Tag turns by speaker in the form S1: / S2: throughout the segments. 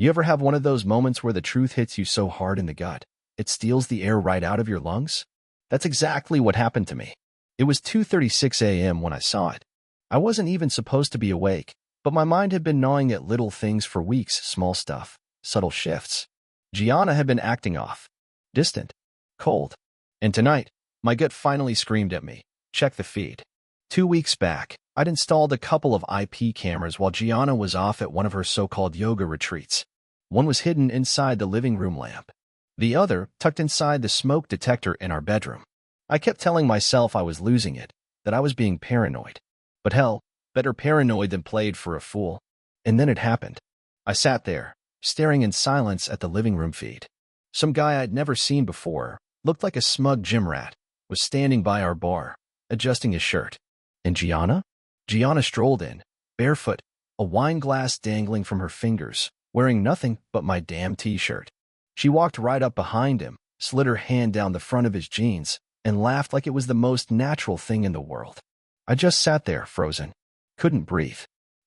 S1: You ever have one of those moments where the truth hits you so hard in the gut, it steals the air right out of your lungs? That's exactly what happened to me. It was 2:36 a.m. when I saw it. I wasn't even supposed to be awake, but my mind had been gnawing at little things for weeks, small stuff, subtle shifts. Gianna had been acting off, distant, cold. And tonight, my gut finally screamed at me, check the feed. 2 weeks back, I'd installed a couple of IP cameras while Gianna was off at one of her so-called yoga retreats. One was hidden inside the living room lamp. The other tucked inside the smoke detector in our bedroom. I kept telling myself I was losing it, that I was being paranoid. But hell, better paranoid than played for a fool. And then it happened. I sat there, staring in silence at the living room feed. Some guy I'd never seen before, looked like a smug gym rat, was standing by our bar, adjusting his shirt. And Gianna? Gianna strolled in, barefoot, a wine glass dangling from her fingers, wearing nothing but my damn t-shirt. She walked right up behind him, slid her hand down the front of his jeans, and laughed like it was the most natural thing in the world. I just sat there, frozen. Couldn't breathe.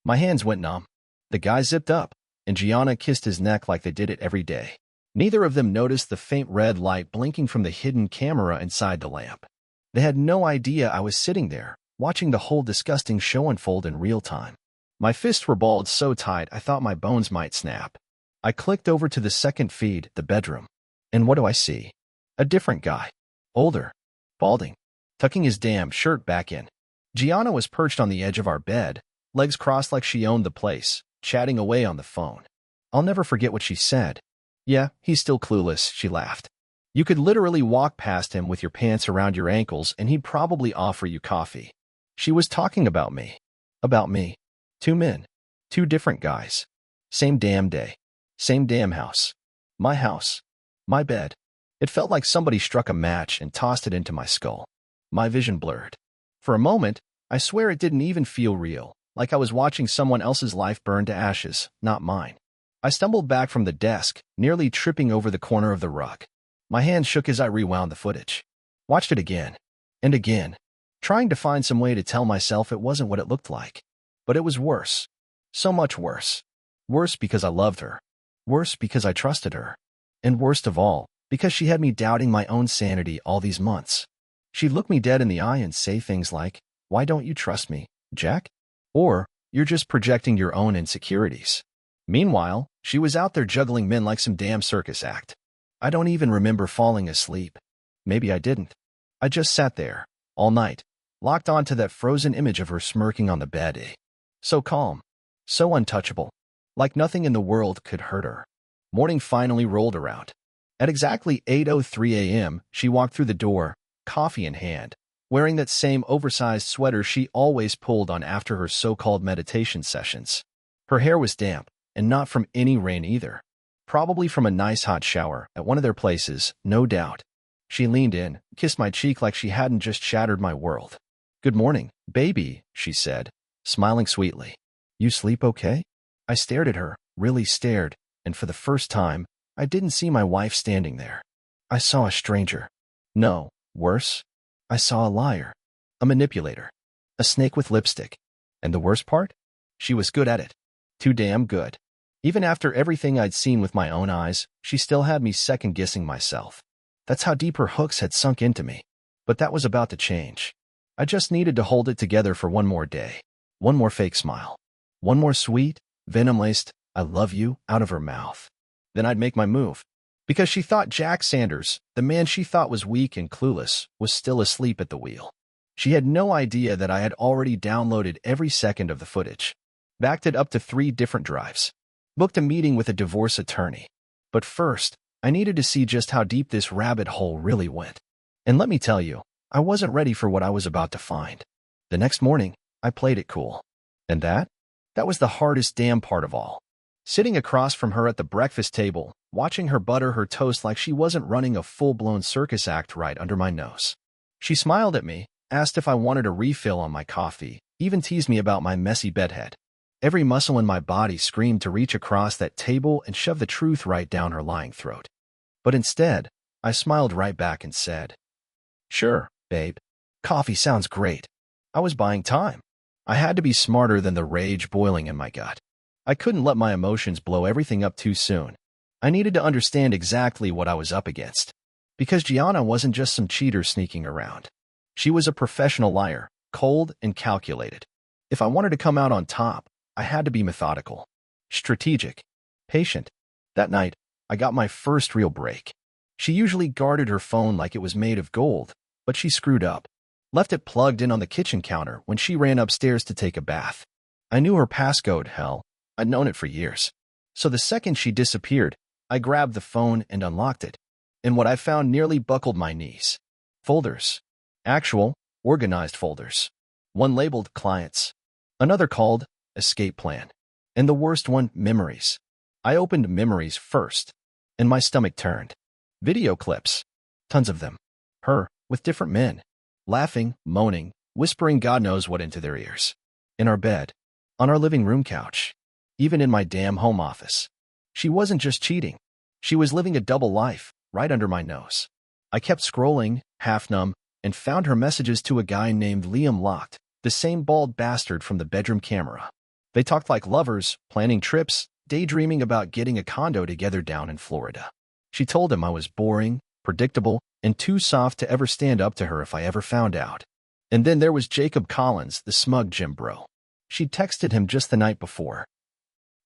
S1: My hands went numb. The guy zipped up, and Gianna kissed his neck like they did it every day. Neither of them noticed the faint red light blinking from the hidden camera inside the lamp. They had no idea I was sitting there, watching the whole disgusting show unfold in real time. My fists were balled so tight I thought my bones might snap. I clicked over to the second feed, the bedroom. And what do I see? A different guy. Older. Balding. Tucking his damn shirt back in. Gianna was perched on the edge of our bed, legs crossed like she owned the place, chatting away on the phone. I'll never forget what she said. Yeah, he's still clueless, she laughed. You could literally walk past him with your pants around your ankles and he'd probably offer you coffee. She was talking about me. About me. 2 men. 2 different guys. Same damn day. Same damn house. My house. My bed. It felt like somebody struck a match and tossed it into my skull. My vision blurred. For a moment, I swear it didn't even feel real, like I was watching someone else's life burn to ashes, not mine. I stumbled back from the desk, nearly tripping over the corner of the rug. My hands shook as I rewound the footage. Watched it again. And again. Trying to find some way to tell myself it wasn't what it looked like. But it was worse. So much worse. Worse because I loved her. Worse because I trusted her. And worst of all, because she had me doubting my own sanity all these months. She'd look me dead in the eye and say things like, "Why don't you trust me, Jack?" Or, "You're just projecting your own insecurities." Meanwhile, she was out there juggling men like some damn circus act. I don't even remember falling asleep. Maybe I didn't. I just sat there, all night, locked onto that frozen image of her smirking on the bed. So calm. So untouchable. Like nothing in the world could hurt her. Morning finally rolled around. At exactly 8:03 a.m., she walked through the door, coffee in hand, wearing that same oversized sweater she always pulled on after her so-called meditation sessions. Her hair was damp, and not from any rain either. Probably from a nice hot shower at one of their places, no doubt. She leaned in, kissed my cheek like she hadn't just shattered my world. "Good morning, baby," she said, smiling sweetly. "You sleep okay?" I stared at her, really stared, and for the first time, I didn't see my wife standing there. I saw a stranger. No, worse. I saw a liar. A manipulator. A snake with lipstick. And the worst part? She was good at it. Too damn good. Even after everything I'd seen with my own eyes, she still had me second-guessing myself. That's how deep her hooks had sunk into me. But that was about to change. I just needed to hold it together for one more day. One more fake smile. One more sweet, venom-laced, "I love you," out of her mouth. Then I'd make my move. Because she thought Jack Sanders, the man she thought was weak and clueless, was still asleep at the wheel. She had no idea that I had already downloaded every second of the footage. Backed it up to 3 different drives. Booked a meeting with a divorce attorney. But first, I needed to see just how deep this rabbit hole really went. And let me tell you, I wasn't ready for what I was about to find. The next morning, I played it cool. And that was the hardest damn part of all. Sitting across from her at the breakfast table, watching her butter her toast like she wasn't running a full-blown circus act right under my nose. She smiled at me, asked if I wanted a refill on my coffee, even teased me about my messy bedhead. Every muscle in my body screamed to reach across that table and shove the truth right down her lying throat. But instead, I smiled right back and said, "Sure, babe. Coffee sounds great." I was buying time. I had to be smarter than the rage boiling in my gut. I couldn't let my emotions blow everything up too soon. I needed to understand exactly what I was up against. Because Gianna wasn't just some cheater sneaking around. She was a professional liar, cold and calculated. If I wanted to come out on top, I had to be methodical, strategic, patient. That night, I got my first real break. She usually guarded her phone like it was made of gold, but she screwed up. Left it plugged in on the kitchen counter when she ran upstairs to take a bath. I knew her passcode, hell. I'd known it for years. So the second she disappeared, I grabbed the phone and unlocked it. And what I found nearly buckled my knees. Folders. Actual, organized folders. One labeled Clients. Another called Escape Plan. And the worst one, Memories. I opened Memories first, and my stomach turned. Video clips. Tons of them. Her, with different men. Laughing, moaning, whispering God knows what into their ears. In our bed. On our living room couch. Even in my damn home office. She wasn't just cheating. She was living a double life, right under my nose. I kept scrolling, half-numb, and found her messages to a guy named Liam locked, the same bald bastard from the bedroom camera. They talked like lovers, planning trips, daydreaming about getting a condo together down in Florida. She told him I was boring, predictable, and too soft to ever stand up to her if I ever found out. And then there was Jacob Collins, the smug gym bro. She texted him just the night before.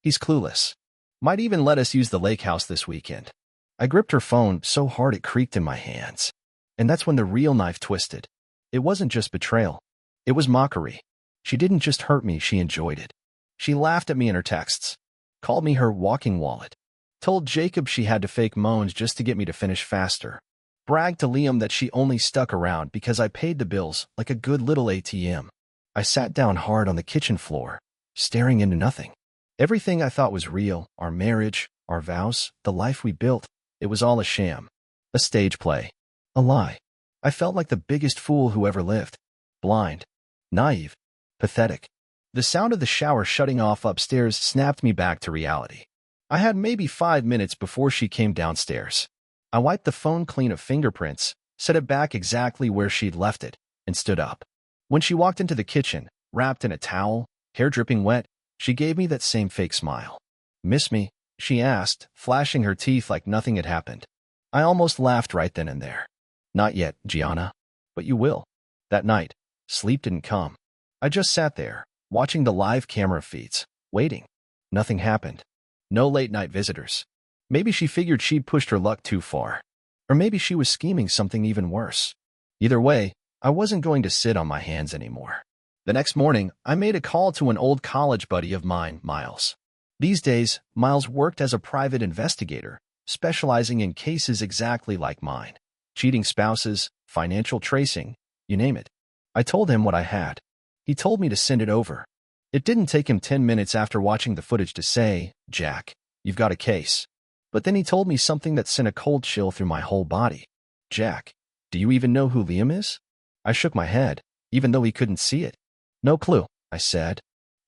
S1: He's clueless. Might even let us use the lake house this weekend. I gripped her phone so hard it creaked in my hands. And that's when the real knife twisted. It wasn't just betrayal. It was mockery. She didn't just hurt me, she enjoyed it. She laughed at me in her texts. Called me her walking wallet. Told Jacob she had to fake moans just to get me to finish faster. Bragged to Liam that she only stuck around because I paid the bills like a good little ATM. I sat down hard on the kitchen floor, staring into nothing. Everything I thought was real, our marriage, our vows, the life we built, it was all a sham. A stage play. A lie. I felt like the biggest fool who ever lived. Blind. Naive. Pathetic. The sound of the shower shutting off upstairs snapped me back to reality. I had maybe 5 minutes before she came downstairs. I wiped the phone clean of fingerprints, set it back exactly where she'd left it, and stood up. When she walked into the kitchen, wrapped in a towel, hair dripping wet, she gave me that same fake smile. "Miss me?" she asked, flashing her teeth like nothing had happened. I almost laughed right then and there. "Not yet, Gianna. But you will." That night, sleep didn't come. I just sat there, watching the live camera feeds, waiting. Nothing happened. No late-night visitors. Maybe she figured she'd pushed her luck too far. Or maybe she was scheming something even worse. Either way, I wasn't going to sit on my hands anymore. The next morning, I made a call to an old college buddy of mine, Miles. These days, Miles worked as a private investigator, specializing in cases exactly like mine. Cheating spouses, financial tracing, you name it. I told him what I had. He told me to send it over. It didn't take him 10 minutes after watching the footage to say, "Jack, you've got a case." But then he told me something that sent a cold chill through my whole body. "Jack, do you even know who Liam is?" I shook my head, even though he couldn't see it. "No clue," I said.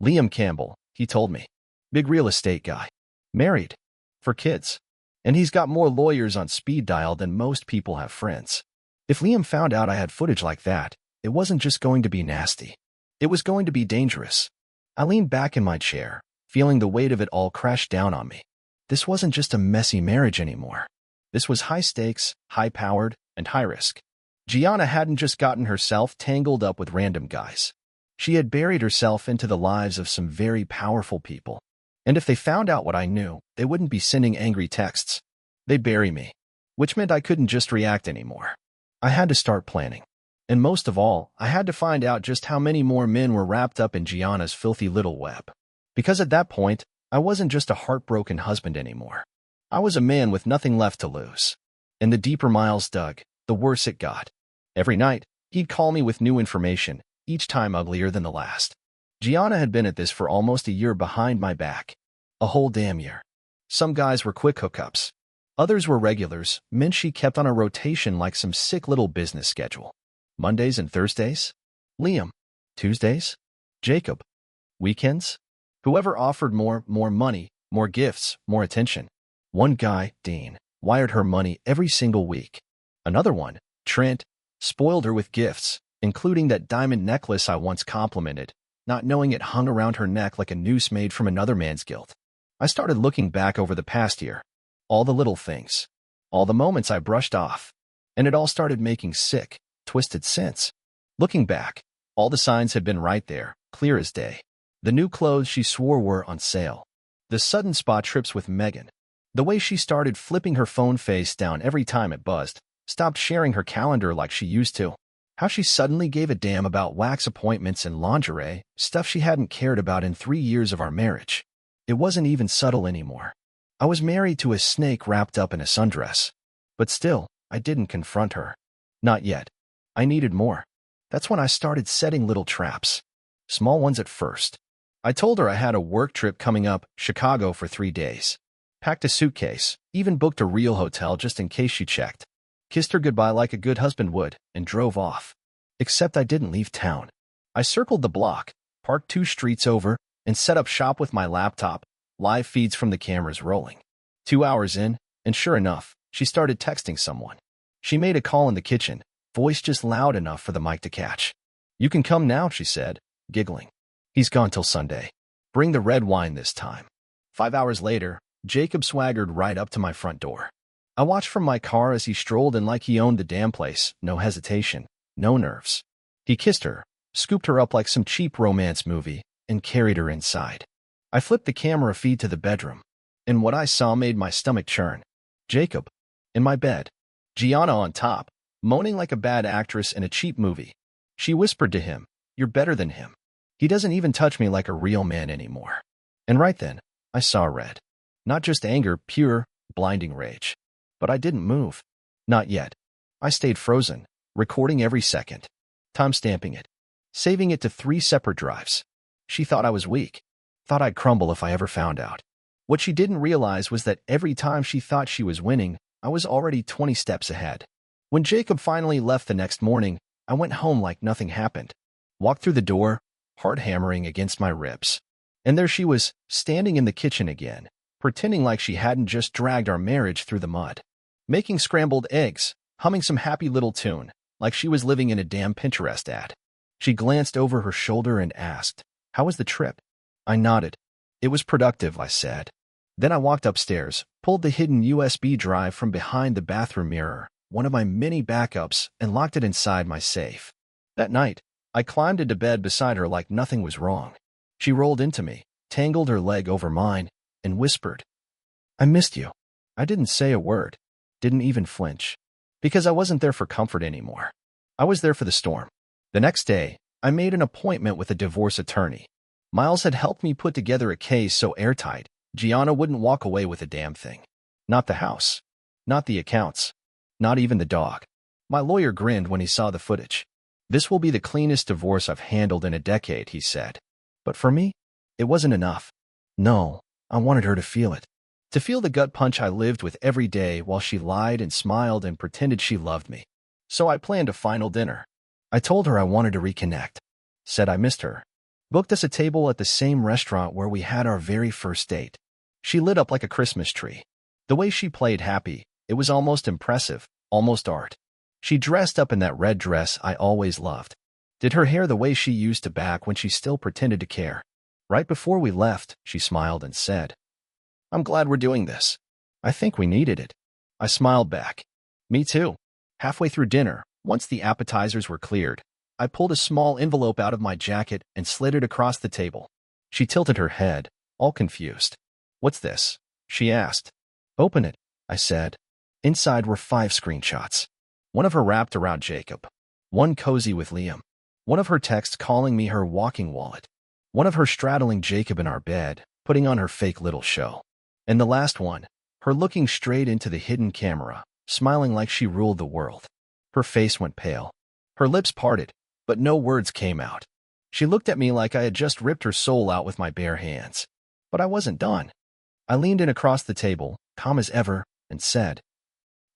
S1: "Liam Campbell," he told me. "Big real estate guy. Married. For kids. And he's got more lawyers on speed dial than most people have friends." If Liam found out I had footage like that, it wasn't just going to be nasty. It was going to be dangerous. I leaned back in my chair, feeling the weight of it all crash down on me. This wasn't just a messy marriage anymore. This was high stakes, high-powered, and high risk. Gianna hadn't just gotten herself tangled up with random guys. She had buried herself into the lives of some very powerful people. And if they found out what I knew, they wouldn't be sending angry texts. They'd bury me, which meant I couldn't just react anymore. I had to start planning. And most of all, I had to find out just how many more men were wrapped up in Gianna's filthy little web. Because at that point, I wasn't just a heartbroken husband anymore. I was a man with nothing left to lose. And the deeper Miles dug, the worse it got. Every night, he'd call me with new information, each time uglier than the last. Gianna had been at this for almost a year behind my back. A whole damn year. Some guys were quick hookups. Others were regulars, men she kept on a rotation like some sick little business schedule. Mondays and Thursdays? Liam. Tuesdays? Jacob. Weekends? Whoever offered more money, more gifts, more attention. One guy, Dean, wired her money every single week. Another one, Trent, spoiled her with gifts, including that diamond necklace I once complimented, not knowing it hung around her neck like a noose made from another man's guilt. I started looking back over the past year, all the little things, all the moments I brushed off, and it all started making sick, twisted sense. Looking back, all the signs had been right there, clear as day. The new clothes she swore were on sale. The sudden spa trips with Megan. The way she started flipping her phone face down every time it buzzed, stopped sharing her calendar like she used to. How she suddenly gave a damn about wax appointments and lingerie, stuff she hadn't cared about in 3 years of our marriage. It wasn't even subtle anymore. I was married to a snake wrapped up in a sundress. But still, I didn't confront her. Not yet. I needed more. That's when I started setting little traps. Small ones at first. I told her I had a work trip coming up, Chicago for 3 days. Packed a suitcase, even booked a real hotel just in case she checked. Kissed her goodbye like a good husband would, and drove off. Except I didn't leave town. I circled the block, parked 2 streets over, and set up shop with my laptop, live feeds from the cameras rolling. 2 hours in, and sure enough, she started texting someone. She made a call in the kitchen, voice just loud enough for the mic to catch. "You can come now," she said, giggling. "He's gone till Sunday. Bring the red wine this time." 5 hours later, Jacob swaggered right up to my front door. I watched from my car as he strolled in like he owned the damn place, no hesitation, no nerves. He kissed her, scooped her up like some cheap romance movie, and carried her inside. I flipped the camera feed to the bedroom, and what I saw made my stomach churn. Jacob, in my bed. Gianna on top, moaning like a bad actress in a cheap movie. She whispered to him, "You're better than him. He doesn't even touch me like a real man anymore." And right then, I saw red. Not just anger, pure, blinding rage. But I didn't move. Not yet. I stayed frozen, recording every second, time-stamping it, saving it to 3 separate drives. She thought I was weak, thought I'd crumble if I ever found out. What she didn't realize was that every time she thought she was winning, I was already 20 steps ahead. When Jacob finally left the next morning, I went home like nothing happened. Walked through the door, heart hammering against my ribs. And there she was, standing in the kitchen again, pretending like she hadn't just dragged our marriage through the mud. Making scrambled eggs, humming some happy little tune, like she was living in a damn Pinterest ad. She glanced over her shoulder and asked, "How was the trip?" I nodded. "It was productive," I said. Then I walked upstairs, pulled the hidden USB drive from behind the bathroom mirror, one of my many backups, and locked it inside my safe. That night, I climbed into bed beside her like nothing was wrong. She rolled into me, tangled her leg over mine, and whispered, "I missed you." I didn't say a word, didn't even flinch, because I wasn't there for comfort anymore. I was there for the storm. The next day, I made an appointment with a divorce attorney. Miles had helped me put together a case so airtight, Gianna wouldn't walk away with a damn thing. Not the house, not the accounts, not even the dog. My lawyer grinned when he saw the footage. "This will be the cleanest divorce I've handled in a decade," he said. But for me, it wasn't enough. No, I wanted her to feel it. To feel the gut punch I lived with every day while she lied and smiled and pretended she loved me. So I planned a final dinner. I told her I wanted to reconnect. Said I missed her. Booked us a table at the same restaurant where we had our very first date. She lit up like a Christmas tree. The way she played happy, it was almost impressive, almost art. She dressed up in that red dress I always loved. Did her hair the way she used to back when she still pretended to care. Right before we left, she smiled and said, "I'm glad we're doing this. I think we needed it." I smiled back. Me too. Halfway through dinner, once the appetizers were cleared, I pulled a small envelope out of my jacket and slid it across the table. She tilted her head, all confused. "What's this?" she asked. "Open it," I said. Inside were 5 screenshots. One of her wrapped around Jacob. One cozy with Liam. One of her texts calling me her walking wallet. One of her straddling Jacob in our bed, putting on her fake little show. And the last one, her looking straight into the hidden camera, smiling like she ruled the world. Her face went pale. Her lips parted, but no words came out. She looked at me like I had just ripped her soul out with my bare hands. But I wasn't done. I leaned in across the table, calm as ever, and said,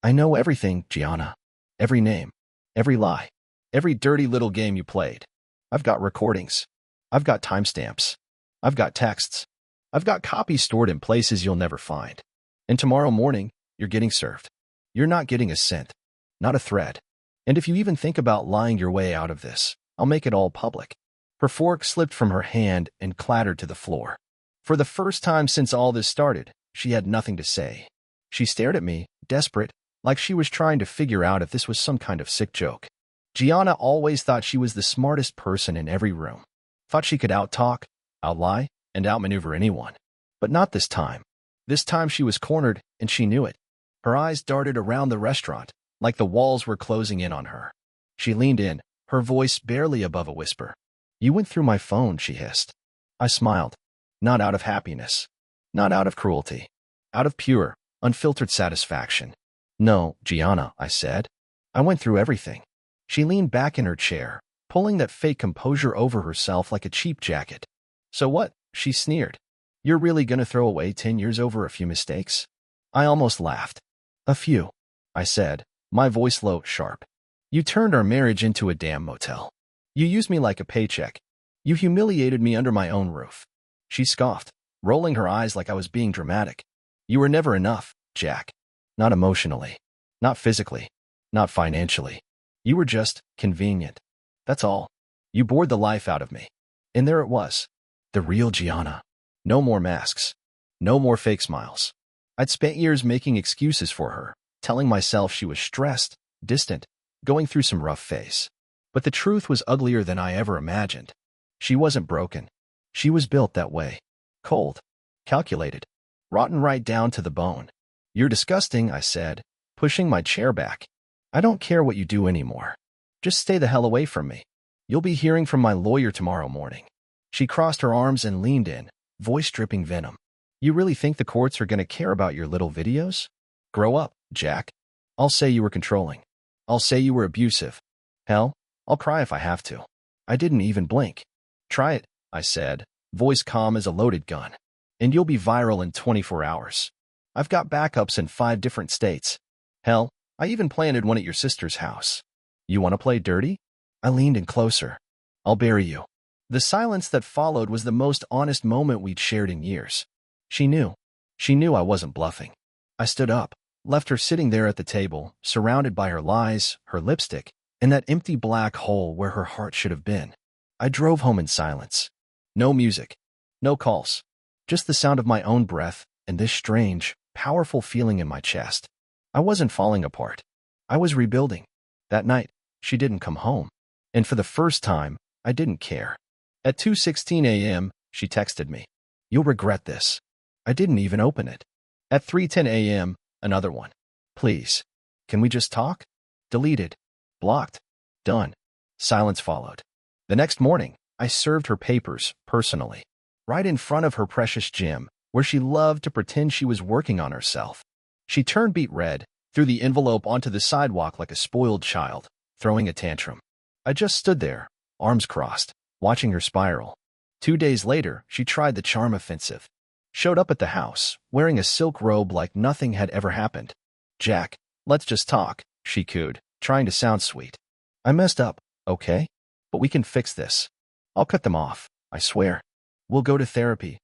S1: "I know everything, Gianna. Every name, every lie, every dirty little game you played. I've got recordings. I've got timestamps. I've got texts. I've got copies stored in places you'll never find. And tomorrow morning, you're getting served. You're not getting a cent, not a thread. And if you even think about lying your way out of this, I'll make it all public." Her fork slipped from her hand and clattered to the floor. For the first time since all this started, she had nothing to say. She stared at me, desperate, like she was trying to figure out if this was some kind of sick joke. Gianna always thought she was the smartest person in every room. Thought she could out-talk, out-lie, and outmaneuver anyone. But not this time. This time she was cornered, and she knew it. Her eyes darted around the restaurant, like the walls were closing in on her. She leaned in, her voice barely above a whisper. "You went through my phone," she hissed. I smiled. Not out of happiness. Not out of cruelty. Out of pure, unfiltered satisfaction. "No, Gianna," I said. "I went through everything." She leaned back in her chair, pulling that fake composure over herself like a cheap jacket. "So what?" she sneered. "You're really gonna throw away 10 years over a few mistakes?" I almost laughed. "A few," I said, my voice low, sharp. "You turned our marriage into a damn motel. You used me like a paycheck. You humiliated me under my own roof." She scoffed, rolling her eyes like I was being dramatic. "You were never enough, Jack. Not emotionally. Not physically. Not financially. You were just convenient. That's all. You bored the life out of me." And there it was. The real Gianna. No more masks. No more fake smiles. I'd spent years making excuses for her, telling myself she was stressed, distant, going through some rough phase. But the truth was uglier than I ever imagined. She wasn't broken. She was built that way. Cold. Calculated. Rotten right down to the bone. "You're disgusting," I said, pushing my chair back. "I don't care what you do anymore. Just stay the hell away from me. You'll be hearing from my lawyer tomorrow morning." She crossed her arms and leaned in, voice dripping venom. "You really think the courts are going to care about your little videos? Grow up, Jack. I'll say you were controlling. I'll say you were abusive. Hell, I'll cry if I have to." I didn't even blink. "Try it," I said, voice calm as a loaded gun. "And you'll be viral in 24 hours. I've got backups in 5 different states. Hell, I even planted one at your sister's house. You want to play dirty?" I leaned in closer. "I'll bury you." The silence that followed was the most honest moment we'd shared in years. She knew. She knew I wasn't bluffing. I stood up, left her sitting there at the table, surrounded by her lies, her lipstick, and that empty black hole where her heart should have been. I drove home in silence. No music. No calls. Just the sound of my own breath and this strange, powerful feeling in my chest. I wasn't falling apart. I was rebuilding. That night, she didn't come home. And for the first time, I didn't care. At 2:16 a.m., she texted me. "You'll regret this." I didn't even open it. At 3:10 a.m., another one. "Please. Can we just talk?" Deleted. Blocked. Done. Silence followed. The next morning, I served her papers, personally. Right in front of her precious gym, where she loved to pretend she was working on herself. She turned beet red, threw the envelope onto the sidewalk like a spoiled child, throwing a tantrum. I just stood there, arms crossed, watching her spiral. 2 days later, she tried the charm offensive. Showed up at the house, wearing a silk robe like nothing had ever happened. "Jack, let's just talk," she cooed, trying to sound sweet. I messed up, okay? But we can fix this. I'll cut them off, I swear. We'll go to therapy,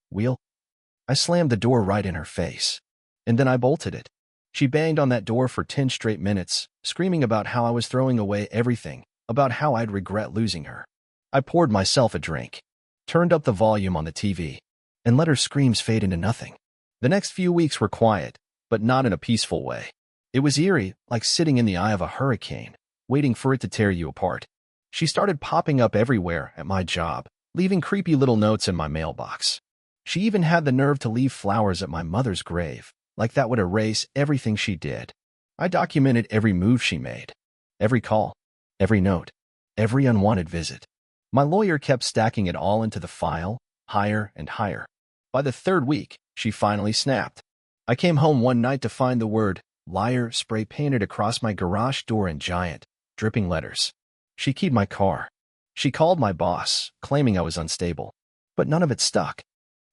S1: I slammed the door right in her face. And then I bolted it. She banged on that door for 10 straight minutes, screaming about how I was throwing away everything, about how I'd regret losing her. I poured myself a drink, turned up the volume on the TV, and let her screams fade into nothing. The next few weeks were quiet, but not in a peaceful way. It was eerie, like sitting in the eye of a hurricane, waiting for it to tear you apart. She started popping up everywhere at my job, leaving creepy little notes in my mailbox. She even had the nerve to leave flowers at my mother's grave, like that would erase everything she did. I documented every move she made, every call, every note, every unwanted visit. My lawyer kept stacking it all into the file, higher and higher. By the 3rd week, she finally snapped. I came home one night to find the word liar spray painted across my garage door in giant, dripping letters. She keyed my car. She called my boss, claiming I was unstable. But none of it stuck.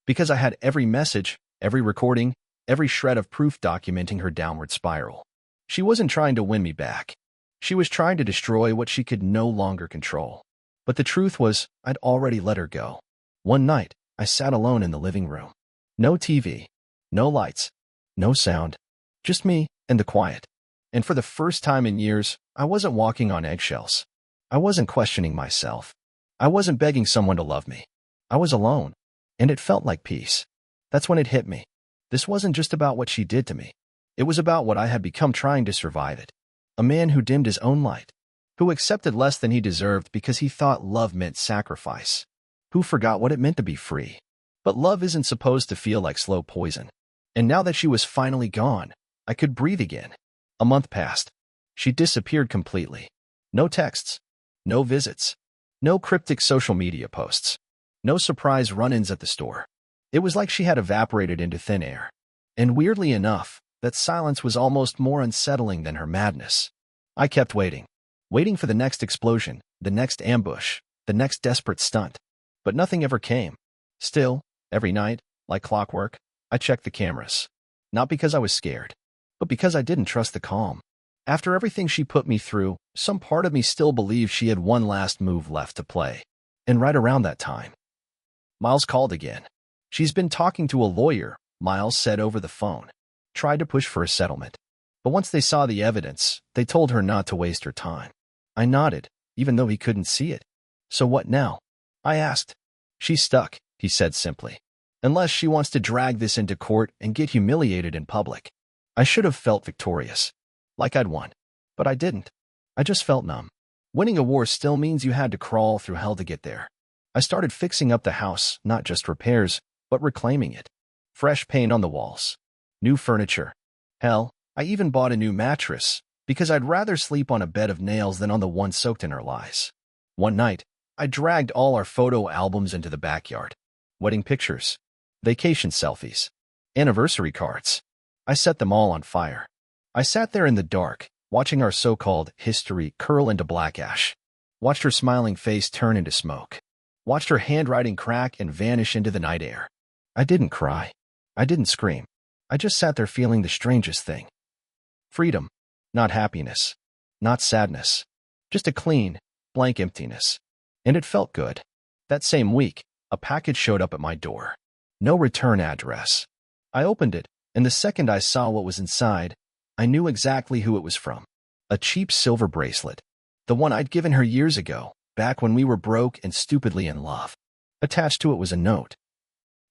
S1: Because I had every message, every recording, every shred of proof documenting her downward spiral. She wasn't trying to win me back. She was trying to destroy what she could no longer control. But the truth was, I'd already let her go. One night, I sat alone in the living room. No TV, no lights, no sound, just me and the quiet. And for the first time in years, I wasn't walking on eggshells. I wasn't questioning myself. I wasn't begging someone to love me. I was alone, and it felt like peace. That's when it hit me. This wasn't just about what she did to me. It was about what I had become trying to survive it. A man who dimmed his own light, who accepted less than he deserved because he thought love meant sacrifice, who forgot what it meant to be free. But love isn't supposed to feel like slow poison. And now that she was finally gone, I could breathe again. A month passed. She disappeared completely. No texts, no visits, no cryptic social media posts, no surprise run-ins at the store. It was like she had evaporated into thin air. And weirdly enough, that silence was almost more unsettling than her madness. I kept waiting for the next explosion, the next ambush, the next desperate stunt. But nothing ever came. Still, every night, like clockwork, I checked the cameras. Not because I was scared, but because I didn't trust the calm. After everything she put me through, some part of me still believed she had one last move left to play. And right around that time, Miles called again. "She's been talking to a lawyer," Miles said over the phone. Tried to push for a settlement. But once they saw the evidence, they told her not to waste her time. I nodded, even though he couldn't see it. "So what now?" I asked. "She's stuck," he said simply. "Unless she wants to drag this into court and get humiliated in public." I should have felt victorious. Like I'd won. But I didn't. I just felt numb. Winning a war still means you had to crawl through hell to get there. I started fixing up the house, not just repairs, but reclaiming it. Fresh paint on the walls. New furniture. Hell, I even bought a new mattress, because I'd rather sleep on a bed of nails than on the one soaked in her lies. One night, I dragged all our photo albums into the backyard. Wedding pictures. Vacation selfies. Anniversary cards. I set them all on fire. I sat there in the dark, watching our so-called history curl into black ash. Watched her smiling face turn into smoke. Watched her handwriting crack and vanish into the night air. I didn't cry. I didn't scream. I just sat there feeling the strangest thing. Freedom. Not happiness. Not sadness. Just a clean, blank emptiness. And it felt good. That same week, a package showed up at my door. No return address. I opened it, and the second I saw what was inside, I knew exactly who it was from. A cheap silver bracelet. The one I'd given her years ago, back when we were broke and stupidly in love. Attached to it was a note.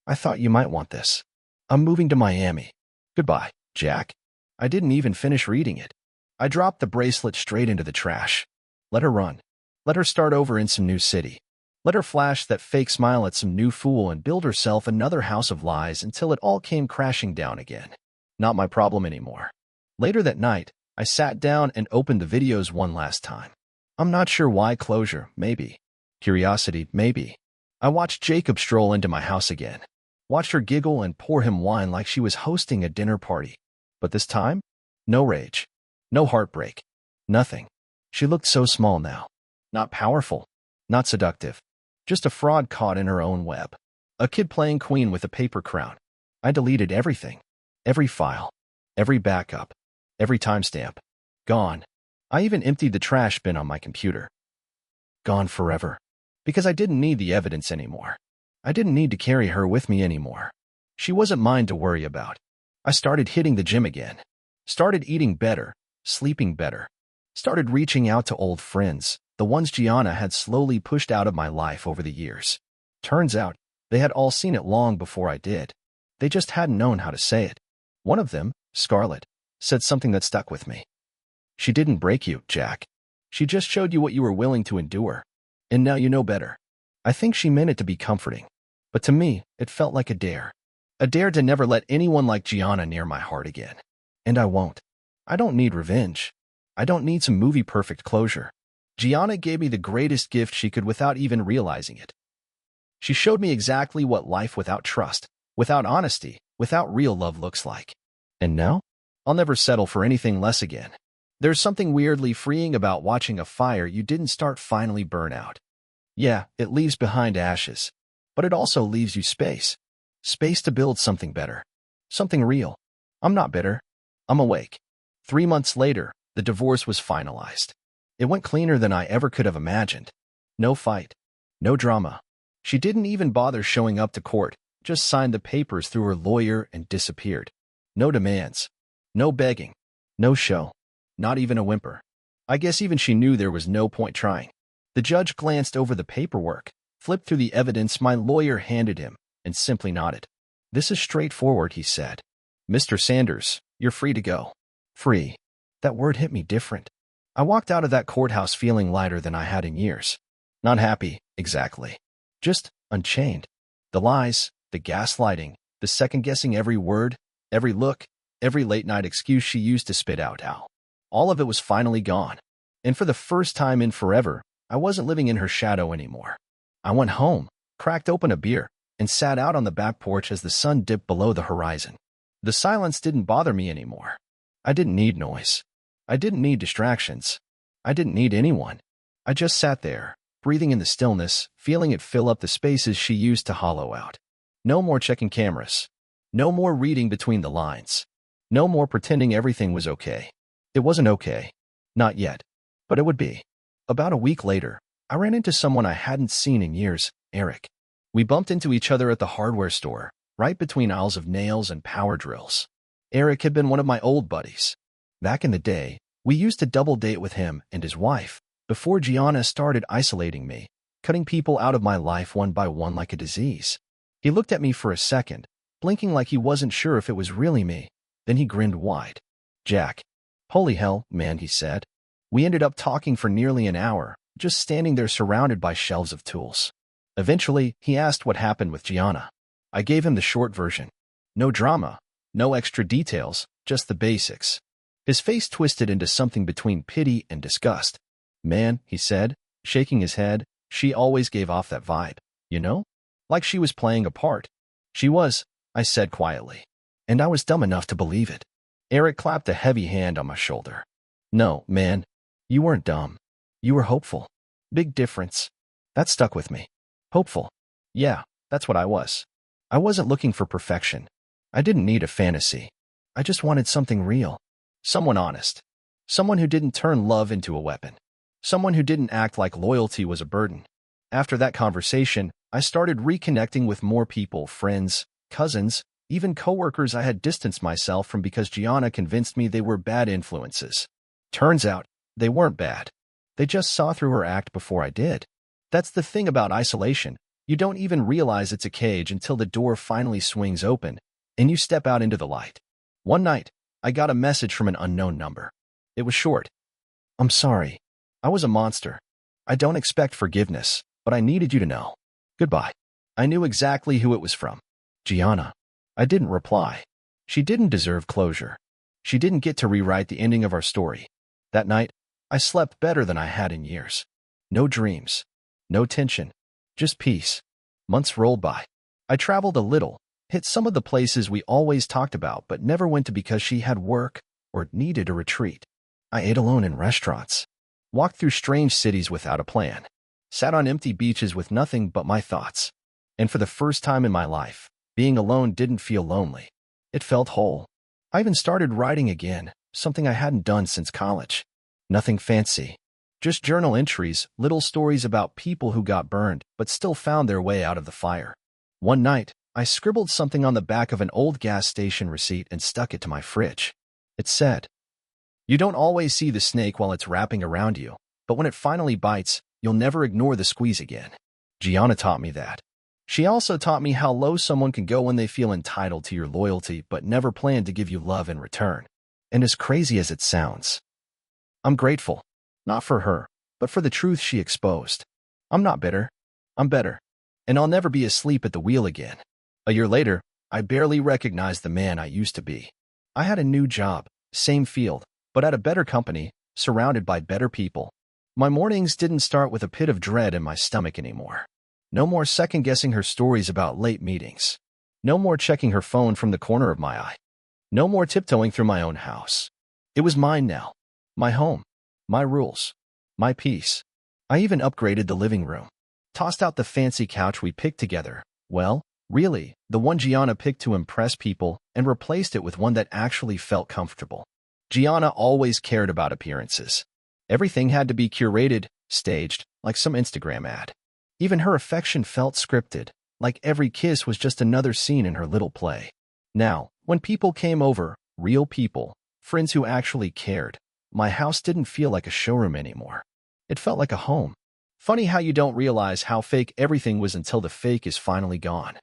S1: "I thought you might want this. I'm moving to Miami. Goodbye, Jack." I didn't even finish reading it. I dropped the bracelet straight into the trash. Let her run. Let her start over in some new city. Let her flash that fake smile at some new fool and build herself another house of lies until it all came crashing down again. Not my problem anymore. Later that night, I sat down and opened the videos one last time. I'm not sure why. Closure, maybe. Curiosity, maybe. I watched Jacob stroll into my house again. Watched her giggle and pour him wine like she was hosting a dinner party. But this time, no rage. No heartbreak. Nothing. She looked so small now. Not powerful. Not seductive. Just a fraud caught in her own web. A kid playing queen with a paper crown. I deleted everything. Every file. Every backup. Every timestamp. Gone. I even emptied the trash bin on my computer. Gone forever. Because I didn't need the evidence anymore. I didn't need to carry her with me anymore. She wasn't mine to worry about. I started hitting the gym again. Started eating better, sleeping better. Started reaching out to old friends, the ones Gianna had slowly pushed out of my life over the years. Turns out, they had all seen it long before I did. They just hadn't known how to say it. One of them, Scarlett, said something that stuck with me. "She didn't break you, Jack. She just showed you what you were willing to endure. And now you know better." I think she meant it to be comforting. But to me, it felt like a dare. A dare to never let anyone like Gianna near my heart again. And I won't. I don't need revenge. I don't need some movie-perfect closure. Gianna gave me the greatest gift she could without even realizing it. She showed me exactly what life without trust, without honesty, without real love looks like. And now, I'll never settle for anything less again. There's something weirdly freeing about watching a fire you didn't start finally burn out. Yeah, it leaves behind ashes, but it also leaves you space. Space to build something better. Something real. I'm not bitter. I'm awake. 3 months later, the divorce was finalized. It went cleaner than I ever could have imagined. No fight. No drama. She didn't even bother showing up to court, just signed the papers through her lawyer and disappeared. No demands. No begging. No show. Not even a whimper. I guess even she knew there was no point trying. The judge glanced over the paperwork, flipped through the evidence my lawyer handed him, and simply nodded. "This is straightforward," he said. "Mr. Sanders, you're free to go." Free. That word hit me different. I walked out of that courthouse feeling lighter than I had in years. Not happy, exactly. Just unchained. The lies, the gaslighting, the second-guessing every word, every look, every late-night excuse she used to spit out how. All of it was finally gone. And for the first time in forever, I wasn't living in her shadow anymore. I went home, cracked open a beer, and sat out on the back porch as the sun dipped below the horizon. The silence didn't bother me anymore. I didn't need noise. I didn't need distractions. I didn't need anyone. I just sat there, breathing in the stillness, feeling it fill up the spaces she used to hollow out. No more checking cameras. No more reading between the lines. No more pretending everything was okay. It wasn't okay. Not yet. But it would be. About a week later, I ran into someone I hadn't seen in years, Eric. We bumped into each other at the hardware store, right between aisles of nails and power drills. Eric had been one of my old buddies. Back in the day, we used to double date with him and his wife, before Gianna started isolating me, cutting people out of my life one by one like a disease. He looked at me for a second, blinking like he wasn't sure if it was really me. Then he grinned wide. "Jack." "Holy hell, man," he said. We ended up talking for nearly an hour, just standing there surrounded by shelves of tools. Eventually, he asked what happened with Gianna. I gave him the short version. No drama, no extra details, just the basics. His face twisted into something between pity and disgust. "Man," he said, shaking his head, "she always gave off that vibe, you know? Like she was playing a part." "She was," I said quietly. And I was dumb enough to believe it. Eric clapped a heavy hand on my shoulder. "No, man. You weren't dumb. You were hopeful. Big difference." That stuck with me. Hopeful. Yeah, that's what I was. I wasn't looking for perfection. I didn't need a fantasy. I just wanted something real. Someone honest. Someone who didn't turn love into a weapon. Someone who didn't act like loyalty was a burden. After that conversation, I started reconnecting with more people, friends, cousins, even coworkers I had distanced myself from because Gianna convinced me they were bad influences. Turns out, they weren't bad. They just saw through her act before I did. That's the thing about isolation. You don't even realize it's a cage until the door finally swings open, and you step out into the light. One night, I got a message from an unknown number. It was short. "I'm sorry. I was a monster. I don't expect forgiveness, but I needed you to know. Goodbye." I knew exactly who it was from. Gianna. I didn't reply. She didn't deserve closure. She didn't get to rewrite the ending of our story. That night, I slept better than I had in years. No dreams. No tension. Just peace. Months rolled by. I traveled a little, hit some of the places we always talked about but never went to because she had work or needed a retreat. I ate alone in restaurants. Walked through strange cities without a plan. Sat on empty beaches with nothing but my thoughts. And for the first time in my life, being alone didn't feel lonely. It felt whole. I even started writing again, something I hadn't done since college. Nothing fancy. Just journal entries, little stories about people who got burned but still found their way out of the fire. One night, I scribbled something on the back of an old gas station receipt and stuck it to my fridge. It said, "You don't always see the snake while it's wrapping around you, but when it finally bites, you'll never ignore the squeeze again." Gianna taught me that. She also taught me how low someone can go when they feel entitled to your loyalty but never plan to give you love in return. And as crazy as it sounds, I'm grateful. Not for her, but for the truth she exposed. I'm not bitter. I'm better. And I'll never be asleep at the wheel again. A year later, I barely recognized the man I used to be. I had a new job, same field, but at a better company, surrounded by better people. My mornings didn't start with a pit of dread in my stomach anymore. No more second-guessing her stories about late meetings. No more checking her phone from the corner of my eye. No more tiptoeing through my own house. It was mine now. My home. My rules. My peace. I even upgraded the living room. Tossed out the fancy couch we picked together. Well, really, the one Gianna picked to impress people, and replaced it with one that actually felt comfortable. Gianna always cared about appearances. Everything had to be curated, staged, like some Instagram ad. Even her affection felt scripted, like every kiss was just another scene in her little play. Now, when people came over, real people, friends who actually cared, my house didn't feel like a showroom anymore. It felt like a home. Funny how you don't realize how fake everything was until the fake is finally gone.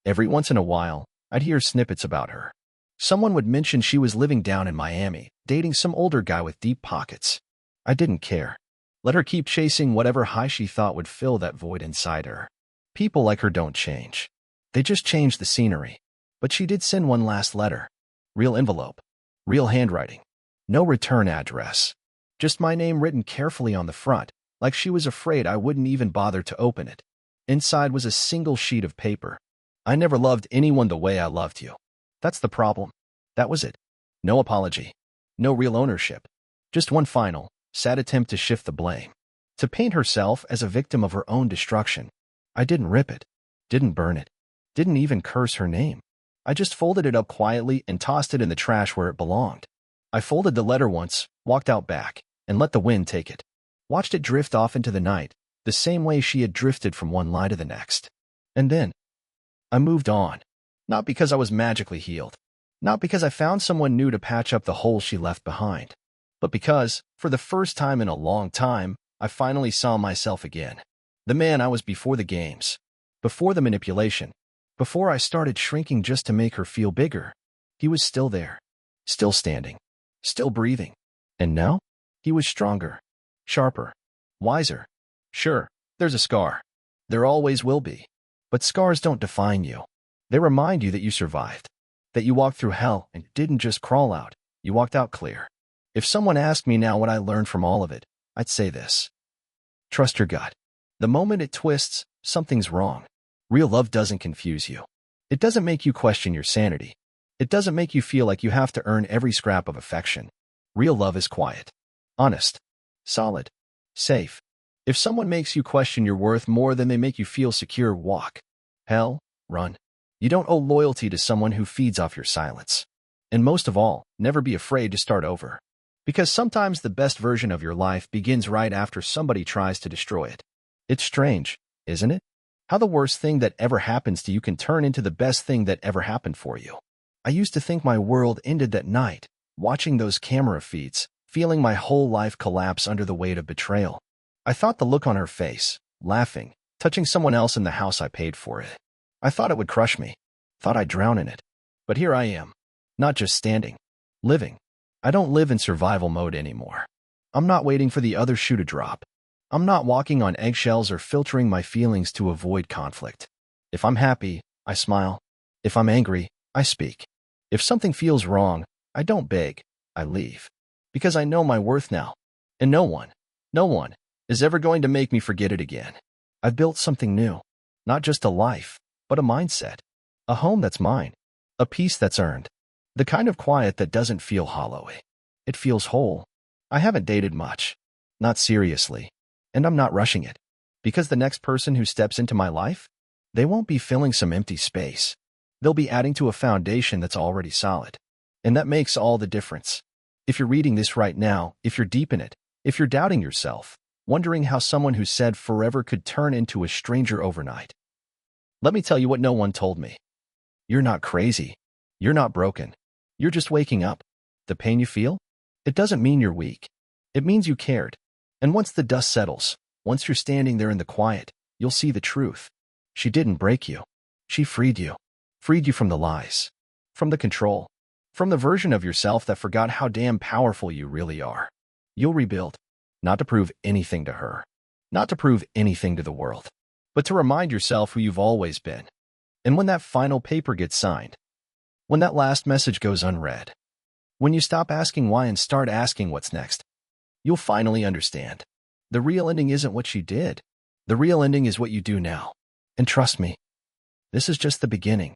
S1: Every once in a while, I'd hear snippets about her. Someone would mention she was living down in Miami, dating some older guy with deep pockets. I didn't care. Let her keep chasing whatever high she thought would fill that void inside her. People like her don't change. They just change the scenery. But she did send one last letter. Real envelope. Real handwriting. No return address. Just my name written carefully on the front, like she was afraid I wouldn't even bother to open it. Inside was a single sheet of paper. I never loved anyone the way I loved you. That's the problem. That was it. No apology. No real ownership. Just one final, sad attempt to shift the blame. To paint herself as a victim of her own destruction. I didn't rip it. Didn't burn it. Didn't even curse her name. I just folded it up quietly and tossed it in the trash where it belonged. I folded the letter once, walked out back, and let the wind take it. Watched it drift off into the night, the same way she had drifted from one lie to the next. And then, I moved on. Not because I was magically healed. Not because I found someone new to patch up the hole she left behind. But because, for the first time in a long time, I finally saw myself again. The man I was before the games. Before the manipulation. Before I started shrinking just to make her feel bigger. He was still there. Still standing. Still breathing. And now? He was stronger. Sharper. Wiser. Sure, there's a scar. There always will be. But scars don't define you. They remind you that you survived. That you walked through hell and didn't just crawl out. You walked out clear. If someone asked me now what I learned from all of it, I'd say this. Trust your gut. The moment it twists, something's wrong. Real love doesn't confuse you. It doesn't make you question your sanity. It doesn't make you feel like you have to earn every scrap of affection. Real love is quiet. Honest. Solid. Safe. If someone makes you question your worth more than they make you feel secure, walk. Hell, run. You don't owe loyalty to someone who feeds off your silence. And most of all, never be afraid to start over. Because sometimes the best version of your life begins right after somebody tries to destroy it. It's strange, isn't it? How the worst thing that ever happens to you can turn into the best thing that ever happened for you. I used to think my world ended that night, watching those camera feeds, feeling my whole life collapse under the weight of betrayal. I thought the look on her face, laughing, touching someone else in the house I paid for it. I thought it would crush me. Thought I'd drown in it. But here I am. Not just standing. Living. I don't live in survival mode anymore. I'm not waiting for the other shoe to drop. I'm not walking on eggshells or filtering my feelings to avoid conflict. If I'm happy, I smile. If I'm angry, I speak. If something feels wrong, I don't beg, I leave. Because I know my worth now. And no one is ever going to make me forget it again. I've built something new. Not just a life, but a mindset. A home that's mine. A peace that's earned. The kind of quiet that doesn't feel hollow. It feels whole. I haven't dated much. Not seriously. And I'm not rushing it. Because the next person who steps into my life, they won't be filling some empty space. They'll be adding to a foundation that's already solid. And that makes all the difference. If you're reading this right now, if you're deep in it, if you're doubting yourself, wondering how someone who said forever could turn into a stranger overnight, let me tell you what no one told me. You're not crazy. You're not broken. You're just waking up. The pain you feel? It doesn't mean you're weak. It means you cared. And once the dust settles, once you're standing there in the quiet, you'll see the truth. She didn't break you. She freed you. Freed you from the lies. From the control. From the version of yourself that forgot how damn powerful you really are. You'll rebuild. Not to prove anything to her. Not to prove anything to the world. But to remind yourself who you've always been. And when that final paper gets signed, when that last message goes unread, when you stop asking why and start asking what's next, you'll finally understand. The real ending isn't what she did. The real ending is what you do now. And trust me, this is just the beginning.